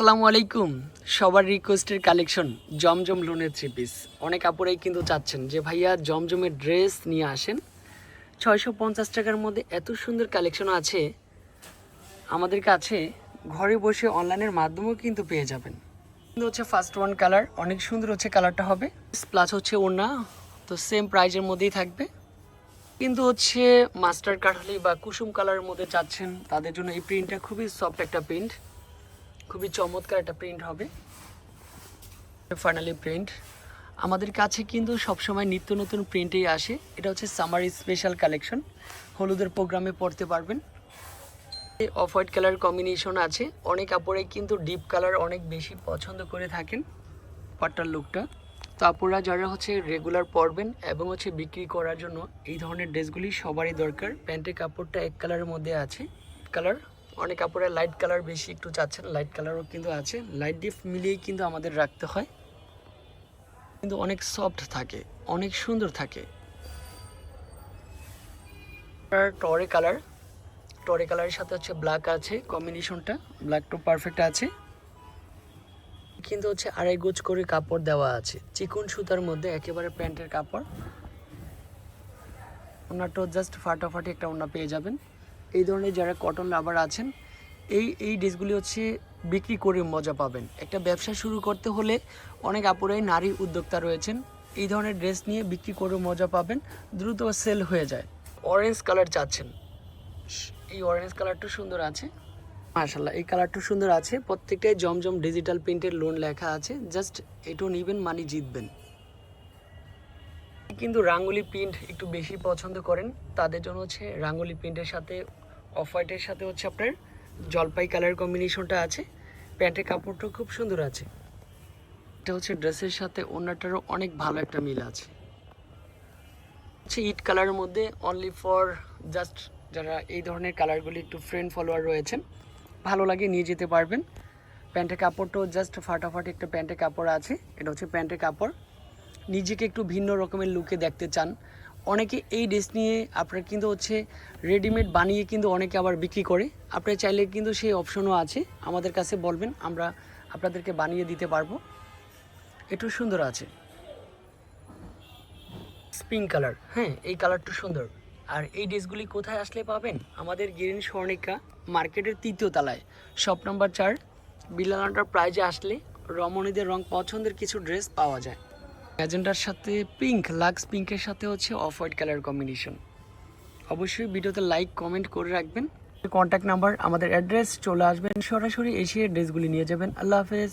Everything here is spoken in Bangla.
আসসালামু আলাইকুম। সবার রিকোয়েস্টের কালেকশন জমজম লোনের 3 পিস। অনেক আপুরাই কিন্তু চাচ্ছেন যে ভাইয়া জমজমের ড্রেস নিয়ে আসেন। 650 টাকার মধ্যে এত সুন্দর কালেকশন আছে আমাদের কাছে, ঘরে বসে অনলাইনের মাধ্যমেও কিন্তু পেয়ে যাবেন। কিন্তু হচ্ছে ফার্স্ট ওয়ান কালার অনেক সুন্দর হচ্ছে, কালারটা হবে প্লাস হচ্ছে ওড়না, তো সেম প্রাইজের মধ্যেই থাকবে। কিন্তু হচ্ছে মাস্টার কালার বা কুসুম কালারের মধ্যে চাচ্ছেন তাদের জন্য এই প্রিন্টটা খুবই সফট একটা প্রিন্ট, খুবই চমৎকার একটা প্রিন্ট হবে। ফাইনালি প্রিন্ট আমাদের কাছে কিন্তু সবসময় নিত্য নতুন প্রিন্টেই আসে। এটা হচ্ছে সামার স্পেশাল কালেকশন, হলুদের প্রোগ্রামে পড়তে পারবেন। অফ হোয়াইট কালার কম্বিনেশন আছে, অনেক আপুরাই কিন্তু ডিপ কালার অনেক বেশি পছন্দ করে থাকেন পাট্টার লুকটা। তো আপুরা যারা হচ্ছে রেগুলার পরবেন এবং হচ্ছে বিক্রি করার জন্য এই ধরনের ড্রেসগুলি সবারই দরকার। প্যান্টের কাপড়টা এক কালারের মধ্যে আছে, কালার অনেক কাপড়ে লাইট কালার বেশি একটু চাচ্ছেন, লাইট কালারও কিন্তু আছে। লাইট ডিপ মিলিয়েই কিন্তু আমাদের রাখতে হয়, কিন্তু অনেক সফট থাকে, অনেক সুন্দর থাকে। টরে কালার, টরে কালারের সাথে হচ্ছে ব্ল্যাক আছে, কম্বিনেশনটা ব্ল্যাকটা পারফেক্ট আছে। কিন্তু হচ্ছে আড়াই গোজ করে কাপড় দেওয়া আছে, চিকন সুতার মধ্যে একেবারে প্যান্টের কাপড়। ওনারটাও জাস্ট ফাটাফাটি একটা ওনা পেয়ে যাবেন। এই ধরনের যারা কটন লাভার আছেন, এই ড্রেসগুলি হচ্ছে বিক্রি করে মজা পাবেন। একটা ব্যবসা শুরু করতে হলে অনেক আপুরাই নারী উদ্যোক্তা রয়েছেন, এই ধরনের ড্রেস নিয়ে বিক্রি করে মজা পাবেন, দ্রুত সেল হয়ে যায়। অরেঞ্জ কালার চাচ্ছেন, এই অরেঞ্জ কালারটা সুন্দর আছে মাশাআল্লাহ, এই কালারটা সুন্দর আছে। প্রত্যেকটাই জমজম ডিজিটাল প্রিন্টের লোন লেখা আছে, জাস্ট এটাও নেবেন মানে জিতবেন। কিন্তু রাঙ্গুলি প্রিন্ট একটু বেশি পছন্দ করেন, তাদের জন্য হচ্ছে রাঙ্গুলি প্রিন্টের সাথে অফ হোয়াইটের সাথে হচ্ছে আপনার জলপাই কালার কম্বিনেশনটা আছে। প্যান্টের কাপড়টাও খুব সুন্দর আছে। এটা হচ্ছে ড্রেসের সাথে ওড়নাটারও অনেক ভালো একটা মিল আছে। হচ্ছে ইট কালারের মধ্যে অনলি ফর জাস্ট যারা এই ধরনের কালারগুলি একটু ফ্রেন্ড ফলোয়ার রয়েছেন, ভালো লাগে নিয়ে যেতে পারবেন। প্যান্টের কাপড়টাও জাস্ট ফাটাফাটি একটা প্যান্টের কাপড় আছে। এটা হচ্ছে প্যান্টের কাপড়, নিজেকে একটু ভিন্ন রকমের লুকে দেখতে চান অনেকে, এই ড্রেস নিয়ে আপনারা কিন্তু হচ্ছে রেডিমেড বানিয়ে কিন্তু অনেকে আবার বিক্রি করে। আপনারা চাইলে কিন্তু সেই অপশনও আছে, আমাদের কাছে বলবেন, আমরা আপনাদেরকে বানিয়ে দিতে পারবো। একটু সুন্দর আছে পিঙ্ক কালার, হ্যাঁ এই কালারটা সুন্দর। আর এই ড্রেসগুলি কোথায় আসলে পাবেন? আমাদের গ্রিন স্বর্ণিকা মার্কেটের 3য় তলায়, শপ নাম্বার 4, বিলাল প্রাইজে আসলে রমণীদের রং পছন্দের কিছু ড্রেস পাওয়া যায়। ম্যাজেন্টার সাথে পিঙ্ক, লাক্স পিঙ্কের সাথে হচ্ছে অফ হোয়াইট কালার কম্বিনেশন। অবশ্যই ভিডিওতে লাইক কমেন্ট করে রাখবেন। কন্ট্যাক্ট নাম্বার, আমাদের অ্যাড্রেস, চলে আসবেন সরাসরি এসে ড্রেসগুলি নিয়ে যাবেন। আল্লাহ হাফেজ।